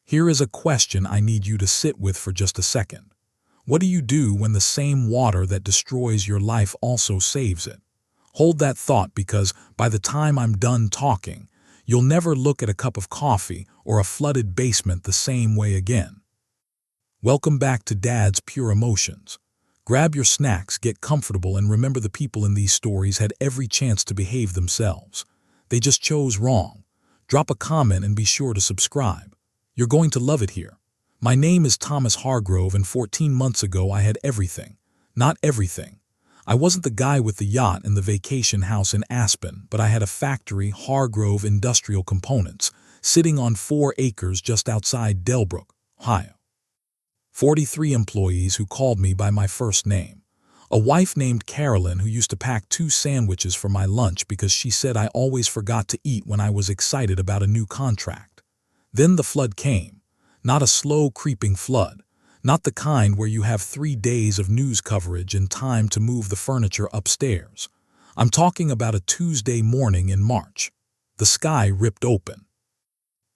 Here is a question I need you to sit with for just a second. What do you do when the same water that destroys your life also saves it? Hold that thought, because by the time I'm done talking, you'll never look at a cup of coffee or a flooded basement the same way again. Welcome back to Dad's Pure Emotions. Grab your snacks, get comfortable, and remember the people in these stories had every chance to behave themselves. They just chose wrong. Drop a comment and be sure to subscribe. You're going to love it here. My name is Thomas Hargrove, and 14 months ago I had everything. Not everything. I wasn't the guy with the yacht and the vacation house in Aspen, but I had a factory, Hargrove Industrial Components, sitting on 4 acres just outside Delbrook, Ohio. 43 employees who called me by my first name. A wife named Carolyn who used to pack 2 sandwiches for my lunch because she said I always forgot to eat when I was excited about a new contract. Then the flood came. Not a slow, creeping flood. Not the kind where you have 3 days of news coverage and time to move the furniture upstairs. I'm talking about a Tuesday morning in March. The sky ripped open.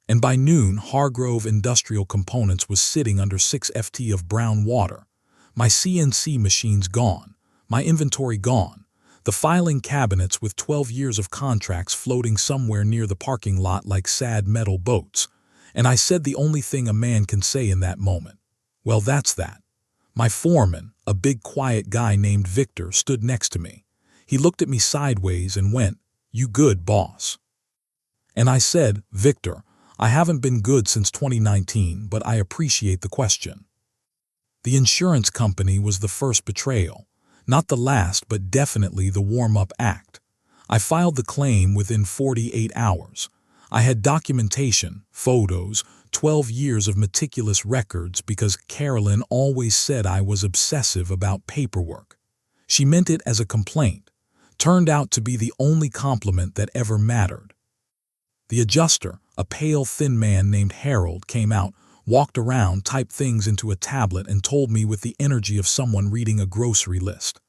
And by noon, Hargrove Industrial Components was sitting under 6 ft of brown water. My CNC machines gone. My inventory gone. The filing cabinets with 12 years of contracts floating somewhere near the parking lot like sad metal boats. And I said the only thing a man can say in that moment. Well, that's that. My foreman, a big quiet guy named Victor, stood next to me. He looked at me sideways and went, "You good, boss?" And I said, "Victor, I haven't been good since 2019, but I appreciate the question." The insurance company was the first betrayal. Not the last, but definitely the warm-up act. I filed the claim within 48 hours. I had documentation, photos, 12 years of meticulous records because Carolyn always said I was obsessive about paperwork. She meant it as a complaint. Turned out to be the only compliment that ever mattered. The adjuster, a pale, thin man named Harold, came out, walked around, typed things into a tablet, and told me with the energy of someone reading a grocery list.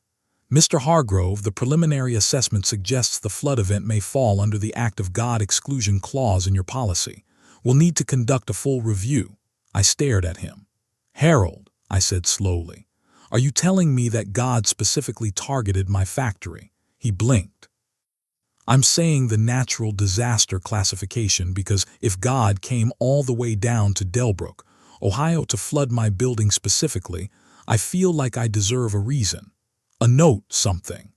"Mr. Hargrove, the preliminary assessment suggests the flood event may fall under the Act of God exclusion clause in your policy. We'll need to conduct a full review." I stared at him. "Harold," I said slowly, "are you telling me that God specifically targeted my factory?" He blinked. "I'm saying the natural disaster classification, because if God came all the way down to Delbrook, Ohio to flood my building specifically, I feel like I deserve a reason. A note, something."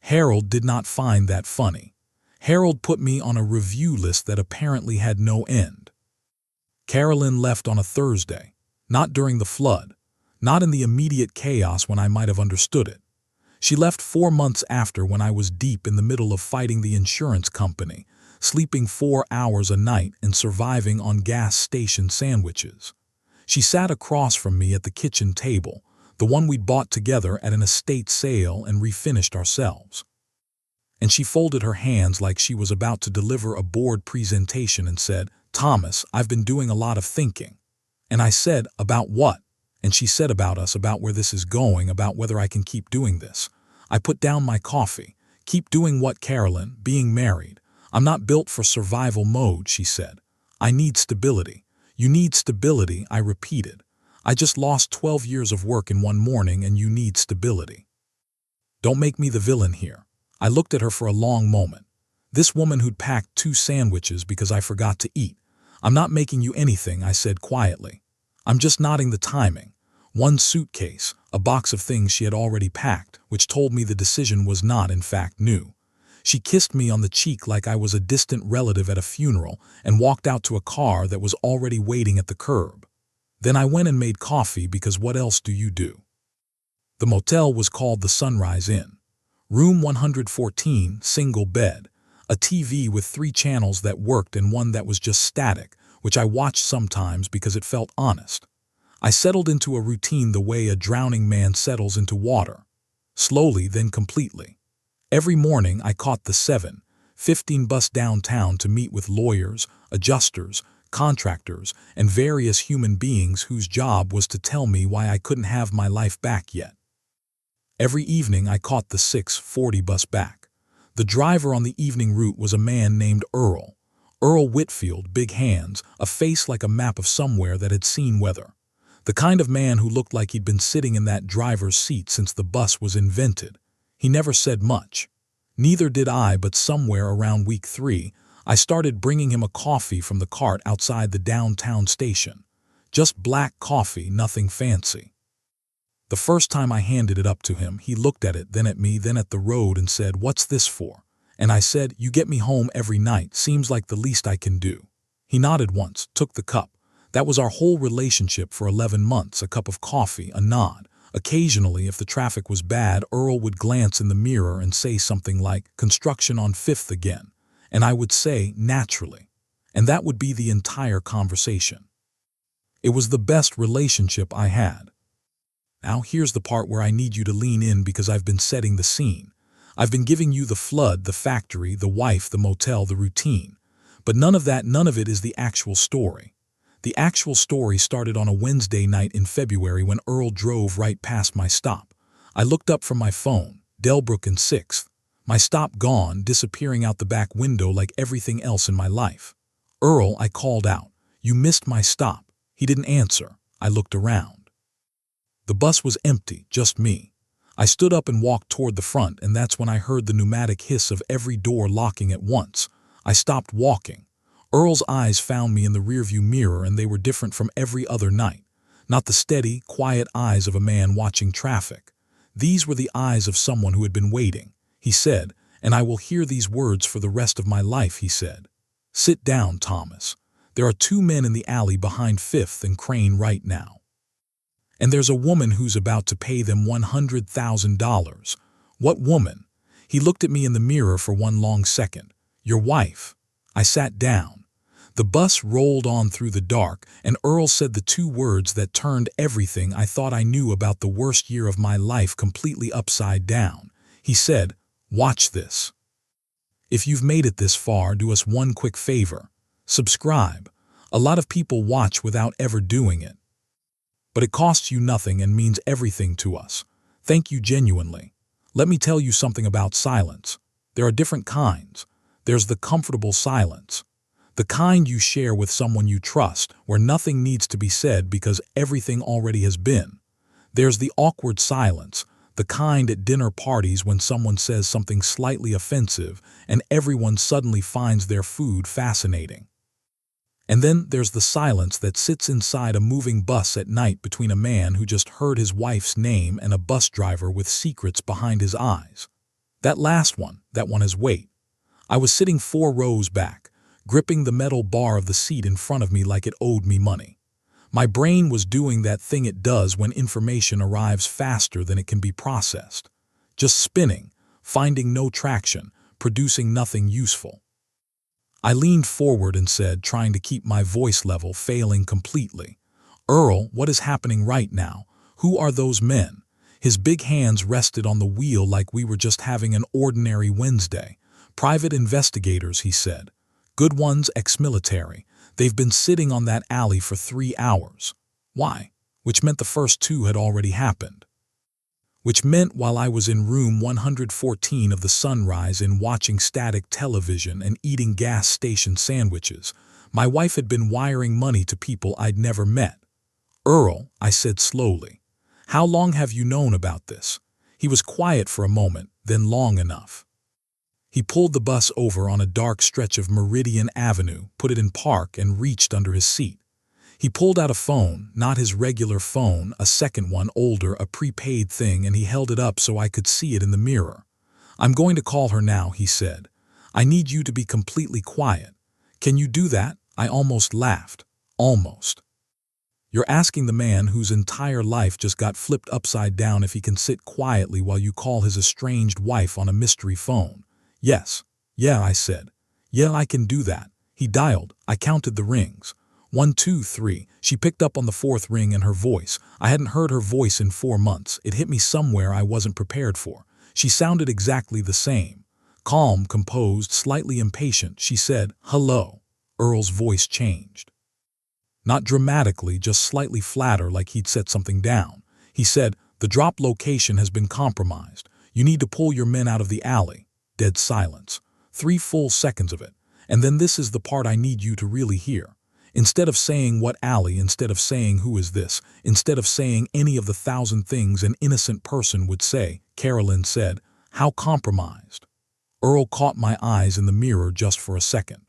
Harold did not find that funny. Harold put me on a review list that apparently had no end. Carolyn left on a Thursday. Not during the flood. Not in the immediate chaos when I might have understood it. She left 4 months after, when I was deep in the middle of fighting the insurance company, sleeping 4 hours a night and surviving on gas station sandwiches. She sat across from me at the kitchen table, the one we'd bought together at an estate sale and refinished ourselves. And she folded her hands like she was about to deliver a board presentation and said, "Thomas, I've been doing a lot of thinking." And I said, "About what?" And she said, "About us, about where this is going, about whether I can keep doing this." I put down my coffee. "Keep doing what, Carolyn? Being married. I'm not built for survival mode," she said. "I need stability." "You need stability," I repeated. "I just lost 12 years of work in one morning, and you need stability." Don't make me the villain here. I looked at her for a long moment. This woman who'd packed 2 sandwiches because I forgot to eat. "I'm not making you anything," I said quietly. "I'm just nodding the timing." 1 suitcase, a box of things she had already packed, which told me the decision was not, in fact, new. She kissed me on the cheek like I was a distant relative at a funeral and walked out to a car that was already waiting at the curb. Then I went and made coffee, because what else do you do? The motel was called the Sunrise Inn. Room 114, single bed. A TV with 3 channels that worked and one that was just static, which I watched sometimes because it felt honest. I settled into a routine the way a drowning man settles into water. Slowly, then completely. Every morning I caught the 7:15 bus downtown to meet with lawyers, adjusters, contractors, and various human beings whose job was to tell me why I couldn't have my life back yet. Every evening I caught the 6:40 bus back. The driver on the evening route was a man named Earl. Earl Whitfield, big hands, a face like a map of somewhere that had seen weather. The kind of man who looked like he'd been sitting in that driver's seat since the bus was invented. He never said much. Neither did I, but somewhere around week 3, I started bringing him a coffee from the cart outside the downtown station. Just black coffee, nothing fancy. The first time I handed it up to him, he looked at it, then at me, then at the road and said, "What's this for?" And I said, "You get me home every night, seems like the least I can do." He nodded once, took the cup. That was our whole relationship for 11 months, a cup of coffee, a nod. Occasionally, if the traffic was bad, Earl would glance in the mirror and say something like, "Construction on 5th again." And I would say, "Naturally." And that would be the entire conversation. It was the best relationship I had. Now here's the part where I need you to lean in because I've been setting the scene. I've been giving you the flood, the factory, the wife, the motel, the routine. But none of it is the actual story. The actual story started on a Wednesday night in February when Earl drove right past my stop. I looked up from my phone, Delbrook and 6th. My stop gone, disappearing out the back window like everything else in my life. "Earl," I called out, "you missed my stop." He didn't answer. I looked around. The bus was empty, just me. I stood up and walked toward the front, and that's when I heard the pneumatic hiss of every door locking at once. I stopped walking. Earl's eyes found me in the rearview mirror, and they were different from every other night. Not the steady, quiet eyes of a man watching traffic. These were the eyes of someone who had been waiting. He said, and I will hear these words for the rest of my life, he said, "Sit down, Thomas. There are 2 men in the alley behind 5th and Crane right now. And there's a woman who's about to pay them $100,000. What woman?" He looked at me in the mirror for one long second. "Your wife." I sat down. The bus rolled on through the dark, and Earl said the 2 words that turned everything I thought I knew about the worst year of my life completely upside down. He said, "Watch this. If you've made it this far, do us one quick favor. Subscribe." A lot of people watch without ever doing it. But it costs you nothing and means everything to us. Thank you genuinely. Let me tell you something about silence. There are different kinds. There's the comfortable silence. The kind you share with someone you trust, where nothing needs to be said because everything already has been. There's the awkward silence, the kind at dinner parties when someone says something slightly offensive and everyone suddenly finds their food fascinating. And then there's the silence that sits inside a moving bus at night between a man who just heard his wife's name and a bus driver with secrets behind his eyes. That last one, that one has weight. I was sitting 4 rows back, gripping the metal bar of the seat in front of me like it owed me money. My brain was doing that thing it does when information arrives faster than it can be processed. Just spinning, finding no traction, producing nothing useful. I leaned forward and said, trying to keep my voice level, failing completely, "Earl, what is happening right now? Who are those men?" His big hands rested on the wheel like we were just having an ordinary Wednesday. "Private investigators," he said. "Good ones, ex-military. They've been sitting on that alley for 3 hours. Why?" Which meant the first 2 had already happened. Which meant while I was in room 114 of the Sunrise Inn watching static television and eating gas station sandwiches, my wife had been wiring money to people I'd never met. "Earl," I said slowly, "how long have you known about this?" He was quiet for a moment, then long enough. He pulled the bus over on a dark stretch of Meridian Avenue, put it in park, and reached under his seat. He pulled out a phone, not his regular phone, a second one, older, a prepaid thing, and he held it up so I could see it in the mirror. "I'm going to call her now," he said. "I need you to be completely quiet." "Can you do that?" I almost laughed. Almost. You're asking the man whose entire life just got flipped upside down if he can sit quietly while you call his estranged wife on a mystery phone. "Yes." "Yeah," I said. "Yeah, I can do that." He dialed. I counted the rings. 1, 2, 3. She picked up on the 4th ring, and her voice. I hadn't heard her voice in 4 months. It hit me somewhere I wasn't prepared for. She sounded exactly the same. Calm, composed, slightly impatient. She said, "Hello." Earl's voice changed. Not dramatically, just slightly flatter, like he'd set something down. He said, "The drop location has been compromised. You need to pull your men out of the alley." Dead silence. 3 full seconds of it. And then this is the part I need you to really hear. Instead of saying what alley, instead of saying who is this, instead of saying any of the 1,000 things an innocent person would say, Carolyn said, "How compromised?" Earl caught my eyes in the mirror just for a second.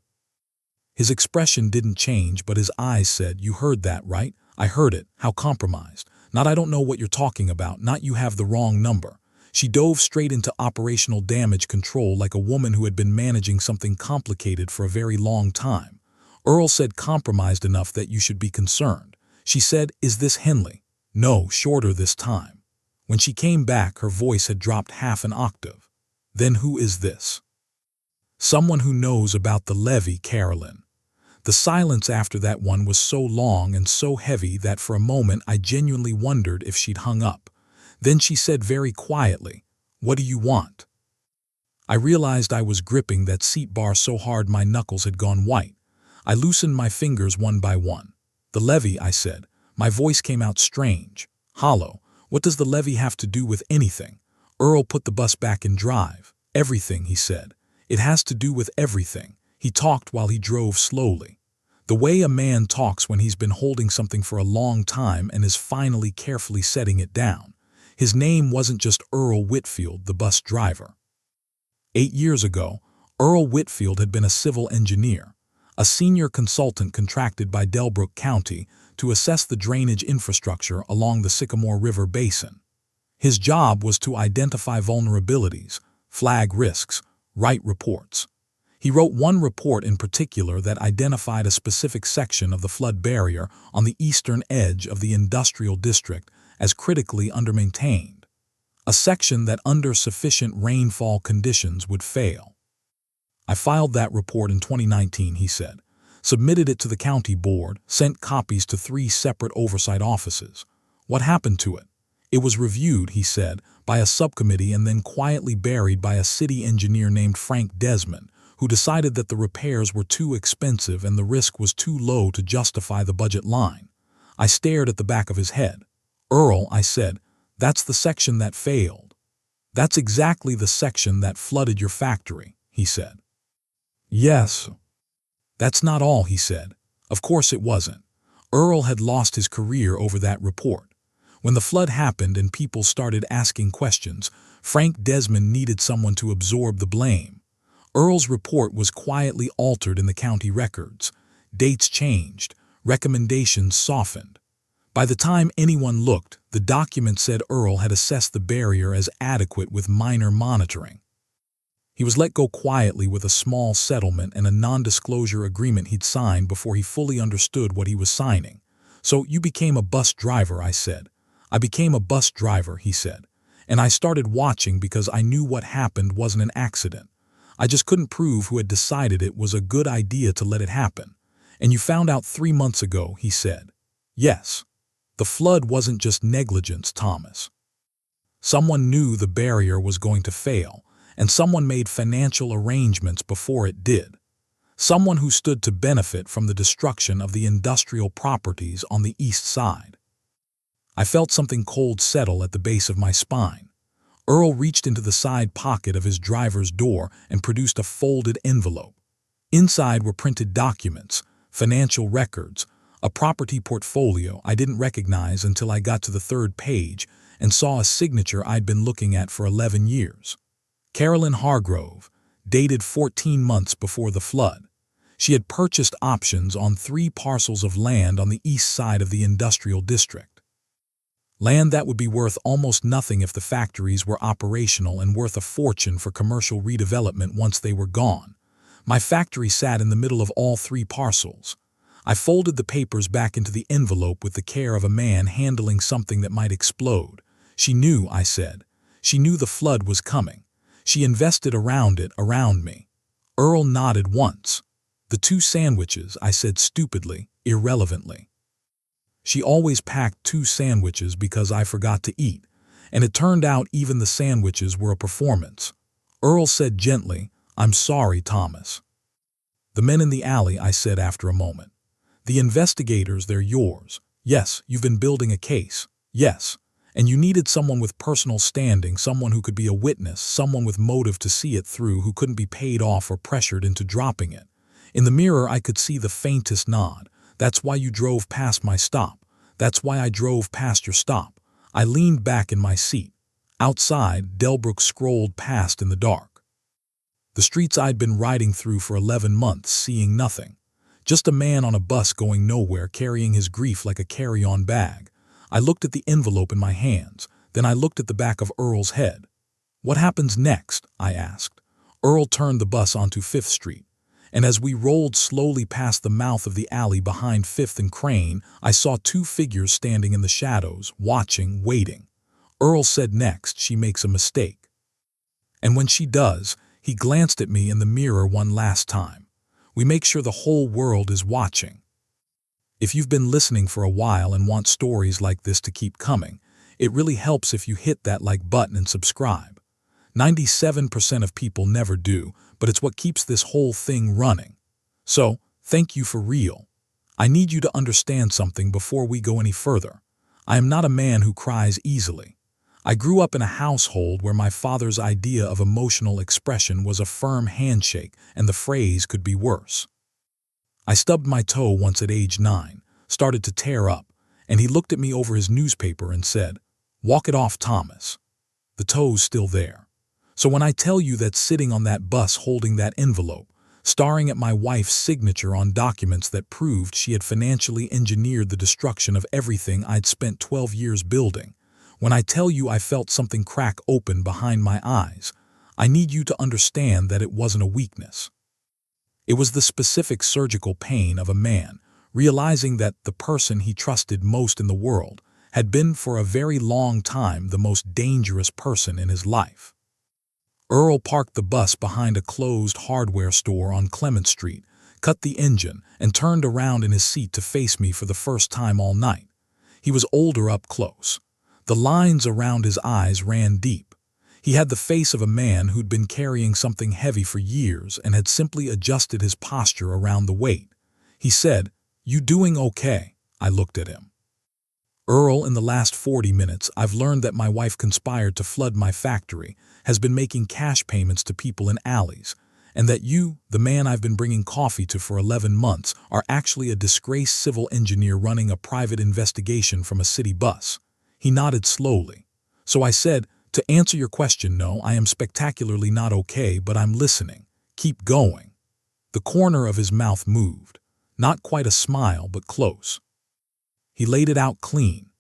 His expression didn't change, but his eyes said, "You heard that, right?" "I heard it. How compromised? Not I don't know what you're talking about, not you have the wrong number." She dove straight into operational damage control like a woman who had been managing something complicated for a very long time. Earl said, "Compromised enough that you should be concerned." She said, "Is this Henley?" "No," shorter this time. When she came back, her voice had dropped half an octave. "Then who is this?" "Someone who knows about the levy, Carolyn." The silence after that one was so long and so heavy that for a moment I genuinely wondered if she'd hung up. Then she said very quietly, "What do you want?" I realized I was gripping that seat bar so hard my knuckles had gone white. I loosened my fingers one by one. "The levy," I said. My voice came out strange, hollow. "What does the levy have to do with anything?" Earl put the bus back in drive. "Everything," he said. "It has to do with everything." He talked while he drove slowly. The way a man talks when he's been holding something for a long time and is finally carefully setting it down. His name wasn't just Earl Whitfield, the bus driver. 8 years ago, Earl Whitfield had been a civil engineer, a senior consultant contracted by Delbrook County to assess the drainage infrastructure along the Sycamore River Basin. His job was to identify vulnerabilities, flag risks, write reports. He wrote one report in particular that identified a specific section of the flood barrier on the eastern edge of the industrial district as critically undermaintained, a section that under sufficient rainfall conditions would fail. "I filed that report in 2019, he said, submitted it to the county board, sent copies to 3 separate oversight offices. What happened to it? It was reviewed, he said, by a subcommittee and then quietly buried by a city engineer named Frank Desmond, who decided that the repairs were too expensive and the risk was too low to justify the budget line." I stared at the back of his head. "Earl," I said, "that's the section that failed." "That's exactly the section that flooded your factory," he said. "Yes." "That's not all," he said. Of course it wasn't. Earl had lost his career over that report. When the flood happened and people started asking questions, Frank Desmond needed someone to absorb the blame. Earl's report was quietly altered in the county records. Dates changed, recommendations softened. By the time anyone looked, the document said Earl had assessed the barrier as adequate with minor monitoring. He was let go quietly with a small settlement and a non-disclosure agreement he'd signed before he fully understood what he was signing. "So you became a bus driver," I said. "I became a bus driver," he said. "And I started watching because I knew what happened wasn't an accident. I just couldn't prove who had decided it was a good idea to let it happen. And you found out 3 months ago," he said. "Yes. The flood wasn't just negligence, Thomas. Someone knew the barrier was going to fail, and someone made financial arrangements before it did. Someone who stood to benefit from the destruction of the industrial properties on the east side." I felt something cold settle at the base of my spine. Earl reached into the side pocket of his driver's door and produced a folded envelope. Inside were printed documents, financial records, a property portfolio I didn't recognize until I got to the 3rd page and saw a signature I'd been looking at for 11 years. Carolyn Hargrove, dated 14 months before the flood. She had purchased options on 3 parcels of land on the east side of the industrial district. Land that would be worth almost nothing if the factories were operational and worth a fortune for commercial redevelopment once they were gone. My factory sat in the middle of all 3 parcels. I folded the papers back into the envelope with the care of a man handling something that might explode. "She knew," I said. "She knew the flood was coming. She invested around it, around me." Earl nodded once. "The 2 sandwiches," I said stupidly, irrelevantly. "She always packed 2 sandwiches because I forgot to eat, and it turned out even the sandwiches were a performance." Earl said gently, "I'm sorry, Thomas." "The men in the alley," I said after a moment. "The investigators, they're yours. Yes, you've been building a case. Yes. And you needed someone with personal standing, someone who could be a witness, someone with motive to see it through, who couldn't be paid off or pressured into dropping it. In the mirror, I could see the faintest nod. That's why you drove past my stop. That's why I drove past your stop. I leaned back in my seat. Outside, Delbrook scrolled past in the dark. The streets I'd been riding through for 11 months, seeing nothing. Just a man on a bus going nowhere, carrying his grief like a carry-on bag. I looked at the envelope in my hands. Then I looked at the back of Earl's head. "What happens next?" I asked. Earl turned the bus onto 5th Street. And as we rolled slowly past the mouth of the alley behind 5th and Crane, I saw 2 figures standing in the shadows, watching, waiting. Earl said next, "She makes a mistake." And when she does, he glanced at me in the mirror one last time. We make sure the whole world is watching. If you've been listening for a while and want stories like this to keep coming, it really helps if you hit that like button and subscribe. 97% of people never do, but it's what keeps this whole thing running. So, thank you for real. I need you to understand something before we go any further. I am not a man who cries easily. I grew up in a household where my father's idea of emotional expression was a firm handshake, and the phrase could be worse. I stubbed my toe once at age 9, started to tear up, and he looked at me over his newspaper and said, "Walk it off, Thomas." The toe's still there. So when I tell you that sitting on that bus holding that envelope, staring at my wife's signature on documents that proved she had financially engineered the destruction of everything I'd spent 12 years building, when I tell you I felt something crack open behind my eyes, I need you to understand that it wasn't a weakness. It was the specific surgical pain of a man realizing that the person he trusted most in the world had been for a very long time the most dangerous person in his life. Earl parked the bus behind a closed hardware store on Clement Street, cut the engine, and turned around in his seat to face me for the first time all night. He was older up close. The lines around his eyes ran deep. He had the face of a man who'd been carrying something heavy for years and had simply adjusted his posture around the weight. He said, "You doing okay?" I looked at him. "Earl, in the last 40 minutes, I've learned that my wife conspired to flood my factory, has been making cash payments to people in alleys, and that you, the man I've been bringing coffee to for 11 months, are actually a disgraced civil engineer running a private investigation from a city bus." He nodded slowly. So I said, "To answer your question, no, I am spectacularly not okay, but I'm listening. Keep going." The corner of his mouth moved. Not quite a smile, but close. He laid it out clean.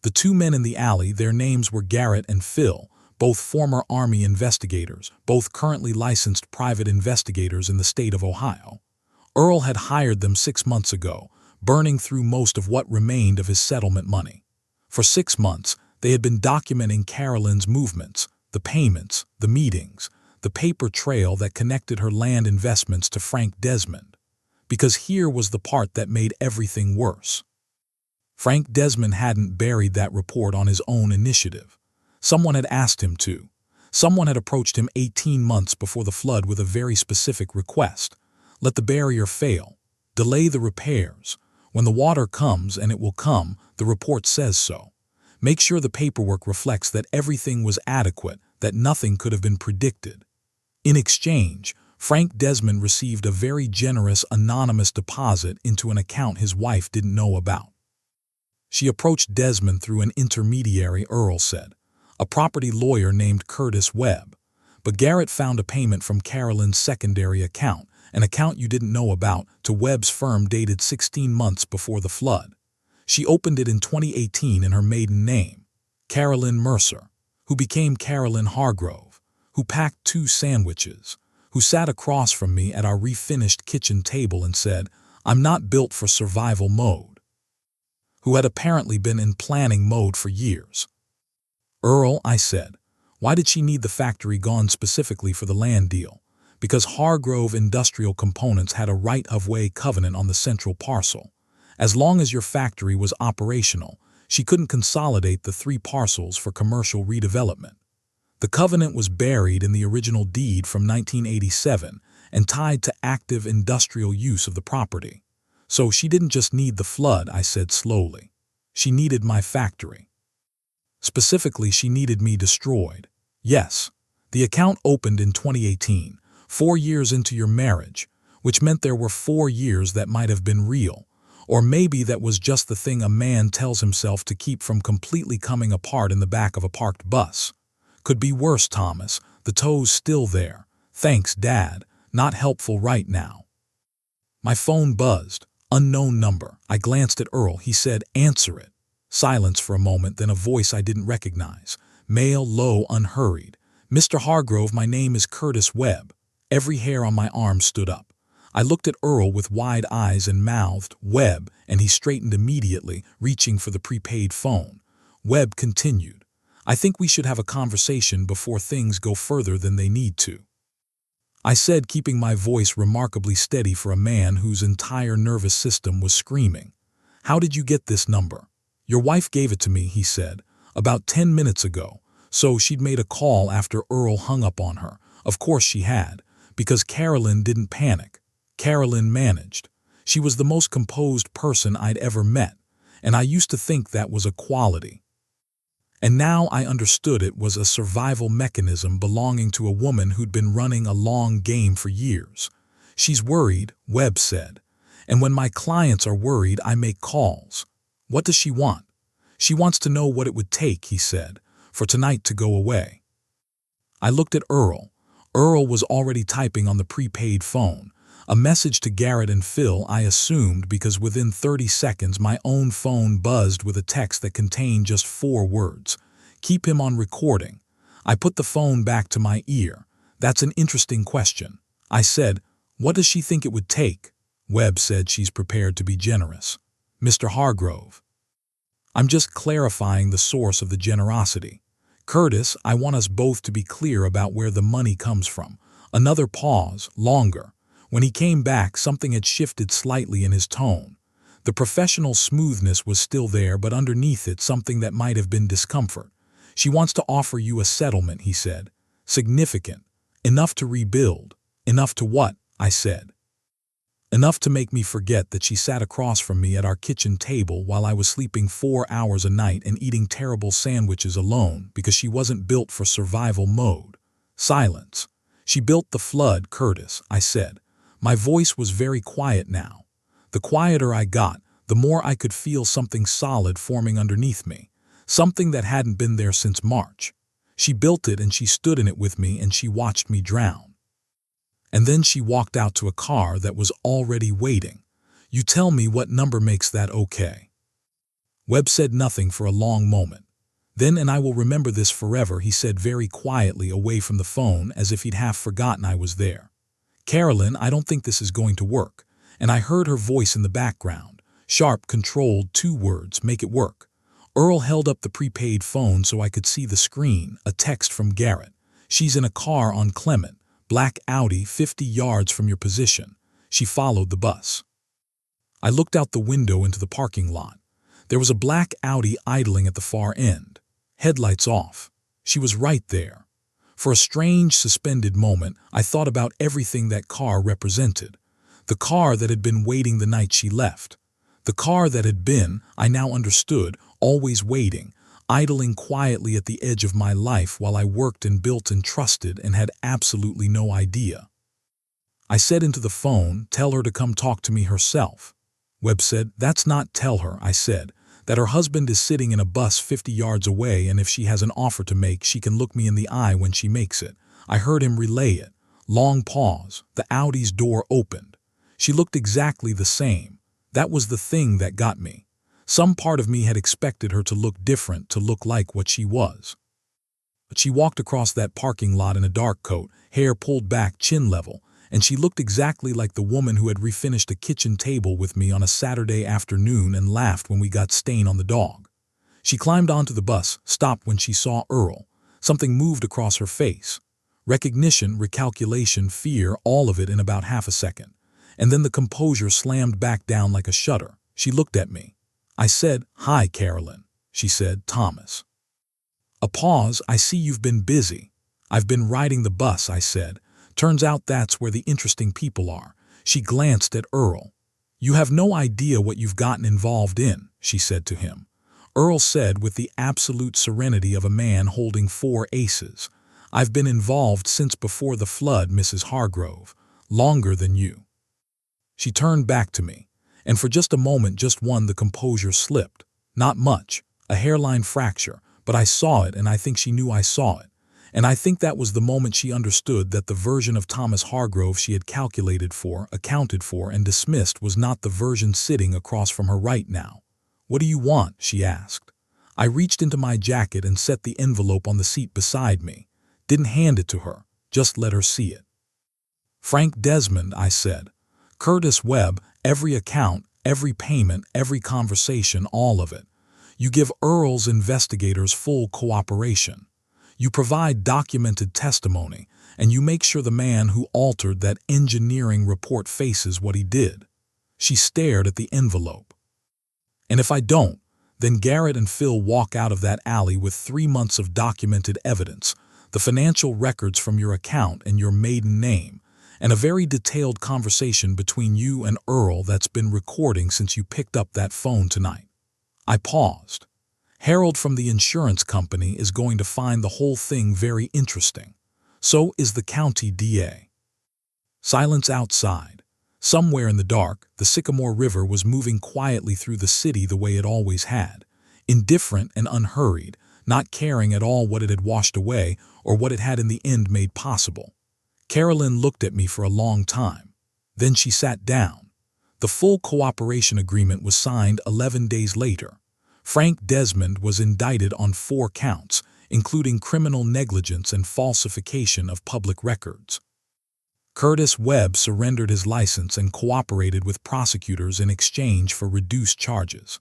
The 2 men in the alley, their names were Garrett and Phil, both former Army investigators, both currently licensed private investigators in the state of Ohio. Earl had hired them 6 months ago, burning through most of what remained of his settlement money. For 6 months, they had been documenting Carolyn's movements, the payments, the meetings, the paper trail that connected her land investments to Frank Desmond. Because here was the part that made everything worse. Frank Desmond hadn't buried that report on his own initiative. Someone had asked him to. Someone had approached him 18 months before the flood with a very specific request. Let the barrier fail. Delay the repairs. When the water comes, and it will come, the report says so. Make sure the paperwork reflects that everything was adequate, that nothing could have been predicted. In exchange, Frank Desmond received a very generous anonymous deposit into an account his wife didn't know about. She approached Desmond through an intermediary, Earl said, a property lawyer named Curtis Webb. But Garrett found a payment from Carolyn's secondary account, an account you didn't know about, to Webb's firm dated 16 months before the flood. She opened it in 2018 in her maiden name, Carolyn Mercer, who became Carolyn Hargrove, who packed 2 sandwiches, who sat across from me at our refinished kitchen table and said, "I'm not built for survival mode," who had apparently been in planning mode for years. "Earl," I said, "why did she need the factory gone specifically for the land deal?" Because Hargrove Industrial Components had a right-of-way covenant on the central parcel. As long as your factory was operational, she couldn't consolidate the 3 parcels for commercial redevelopment. The covenant was buried in the original deed from 1987 and tied to active industrial use of the property. So she didn't just need the flood, I said slowly. She needed my factory. Specifically, she needed me destroyed. Yes, the account opened in 2018. 4 years into your marriage, which meant there were 4 years that might have been real. Or maybe that was just the thing a man tells himself to keep from completely coming apart in the back of a parked bus. Could be worse, Thomas. The toe's still there. Thanks, Dad. Not helpful right now. My phone buzzed. Unknown number. I glanced at Earl. He said, "Answer it." Silence for a moment, then a voice I didn't recognize. Male, low, unhurried. "Mr. Hargrove, my name is Curtis Webb." Every hair on my arm stood up. I looked at Earl with wide eyes and mouthed, "Webb," and he straightened immediately, reaching for the prepaid phone. Webb continued, "I think we should have a conversation before things go further than they need to," I said, keeping my voice remarkably steady for a man whose entire nervous system was screaming. "How did you get this number?" "Your wife gave it to me," he said, "about 10 minutes ago. So she'd made a call after Earl hung up on her. Of course she had, because Carolyn didn't panic. Carolyn managed. She was the most composed person I'd ever met, and I used to think that was a quality. And now I understood it was a survival mechanism belonging to a woman who'd been running a long game for years. She's worried," Webb said, "and when my clients are worried, I make calls." "What does she want?" "She wants to know what it would take," he said, "for tonight to go away." I looked at Earl. Earl was already typing on the prepaid phone. A message to Garrett and Phil, I assumed, because within 30 seconds my own phone buzzed with a text that contained just 4 words. "Keep him on recording." I put the phone back to my ear. "That's an interesting question." I said, "What does she think it would take?" Webb said she's prepared to be generous. "Mr. Hargrove." I'm just clarifying the source of the generosity. "Curtis, I want us both to be clear about where the money comes from." Another pause, longer. When he came back, something had shifted slightly in his tone. The professional smoothness was still there, but underneath it something that might have been discomfort. "She wants to offer you a settlement," he said. "Significant. Enough to rebuild." "Enough to what?" I said. "Enough to make me forget that she sat across from me at our kitchen table while I was sleeping 4 hours a night and eating terrible sandwiches alone because she wasn't built for survival mode." Silence. "She built the flood, Curtis," I said. My voice was very quiet now. The quieter I got, the more I could feel something solid forming underneath me, something that hadn't been there since March. "She built it and she stood in it with me and she watched me drown. And then she walked out to a car that was already waiting. You tell me what number makes that okay?" Webb said nothing for a long moment. Then, "And I will remember this forever," he said very quietly away from the phone, as if he'd half forgotten I was there. "Carolyn, I don't think this is going to work." And I heard her voice in the background. Sharp, controlled, 2 words, "Make it work." Earl held up the prepaid phone so I could see the screen, a text from Garrett. "She's in a car on Clement, black Audi, 50 yards from your position. She followed the bus." I looked out the window into the parking lot. There was a black Audi idling at the far end, headlights off. She was right there. For a strange, suspended moment, I thought about everything that car represented. The car that had been waiting the night she left. The car that had been, I now understood, always waiting, idling quietly at the edge of my life while I worked and built and trusted and had absolutely no idea. I said into the phone, "Tell her to come talk to me herself." Webb said, "That's not tell her," I said. "That her husband is sitting in a bus 50 yards away, and if she has an offer to make, she can look me in the eye when she makes it." I heard him relay it. Long pause. The Audi's door opened. She looked exactly the same. That was the thing that got me. Some part of me had expected her to look different, to look like what she was. But she walked across that parking lot in a dark coat, hair pulled back chin level, and she looked exactly like the woman who had refinished a kitchen table with me on a Saturday afternoon and laughed when we got stain on the dog. She climbed onto the bus, stopped when she saw Earl. Something moved across her face. Recognition, recalculation, fear, all of it in about half a second. And then the composure slammed back down like a shutter. She looked at me. I said, "Hi, Carolyn." She said, "Thomas." A pause. "I see you've been busy." "I've been riding the bus," I said. "Turns out that's where the interesting people are." She glanced at Earl. "You have no idea what you've gotten involved in," she said to him. Earl said with the absolute serenity of a man holding 4 aces, "I've been involved since before the flood, Mrs. Hargrove. Longer than you." She turned back to me, and for just a moment, just one, the composure slipped. Not much, a hairline fracture, but I saw it, and I think she knew I saw it. And I think that was the moment she understood that the version of Thomas Hargrove she had calculated for, accounted for, and dismissed was not the version sitting across from her right now. "What do you want?" she asked. I reached into my jacket and set the envelope on the seat beside me. Didn't hand it to her, just let her see it. "Frank Desmond," I said. "Curtis Webb, every account, every payment, every conversation, all of it. You give Earl's investigators full cooperation. You provide documented testimony, and you make sure the man who altered that engineering report faces what he did." She stared at the envelope. "And if I don't, then Garrett and Phil walk out of that alley with 3 months of documented evidence, the financial records from your account and your maiden name, and a very detailed conversation between you and Earl that's been recording since you picked up that phone tonight." I paused. "Harold from the insurance company is going to find the whole thing very interesting. So is the county DA." Silence outside. Somewhere in the dark, the Sycamore River was moving quietly through the city the way it always had, indifferent and unhurried, not caring at all what it had washed away or what it had in the end made possible. Carolyn looked at me for a long time. Then she sat down. The full cooperation agreement was signed 11 days later. Frank Desmond was indicted on 4 counts, including criminal negligence and falsification of public records. Curtis Webb surrendered his license and cooperated with prosecutors in exchange for reduced charges.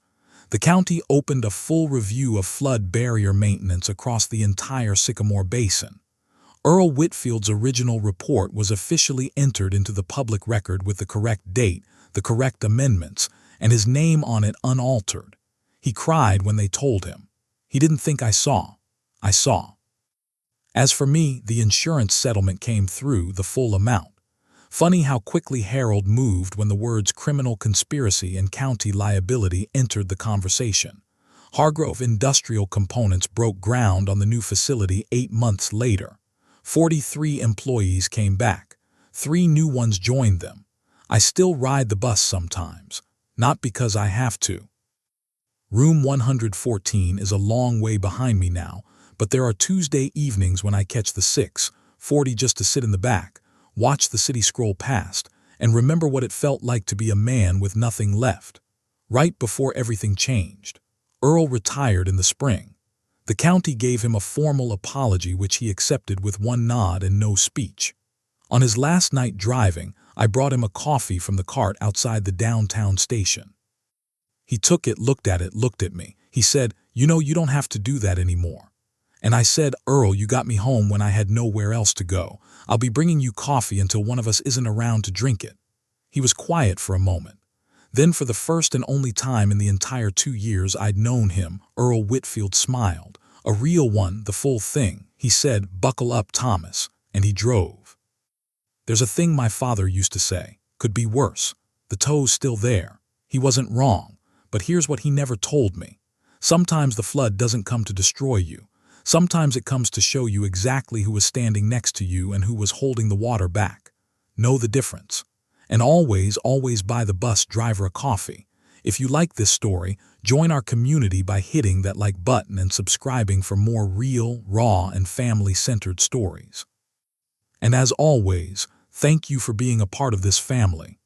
The county opened a full review of flood barrier maintenance across the entire Sycamore Basin. Earl Whitfield's original report was officially entered into the public record with the correct date, the correct amendments, and his name on it unaltered. He cried when they told him. He didn't think I saw. I saw. As for me, the insurance settlement came through, the full amount. Funny how quickly Harold moved when the words criminal conspiracy and county liability entered the conversation. Hargrove Industrial Components broke ground on the new facility 8 months later. 43 employees came back. 3 new ones joined them. I still ride the bus sometimes, not because I have to. Room 114 is a long way behind me now, but there are Tuesday evenings when I catch the 6:40 just to sit in the back, watch the city scroll past, and remember what it felt like to be a man with nothing left. Right before everything changed. Earl retired in the spring. The county gave him a formal apology which he accepted with one nod and no speech. On his last night driving, I brought him a coffee from the cart outside the downtown station. He took it, looked at me. He said, "You know, you don't have to do that anymore." And I said, "Earl, you got me home when I had nowhere else to go. I'll be bringing you coffee until one of us isn't around to drink it." He was quiet for a moment. Then, for the first and only time in the entire 2 years I'd known him, Earl Whitfield smiled. A real one, the full thing. He said, "Buckle up, Thomas," and he drove. There's a thing my father used to say, could be worse. The toe's still there. He wasn't wrong. But here's what he never told me. Sometimes the flood doesn't come to destroy you. Sometimes it comes to show you exactly who was standing next to you and who was holding the water back. Know the difference. And always, always buy the bus driver a coffee. If you like this story, join our community by hitting that like button and subscribing for more real, raw, and family-centered stories. And as always, thank you for being a part of this family.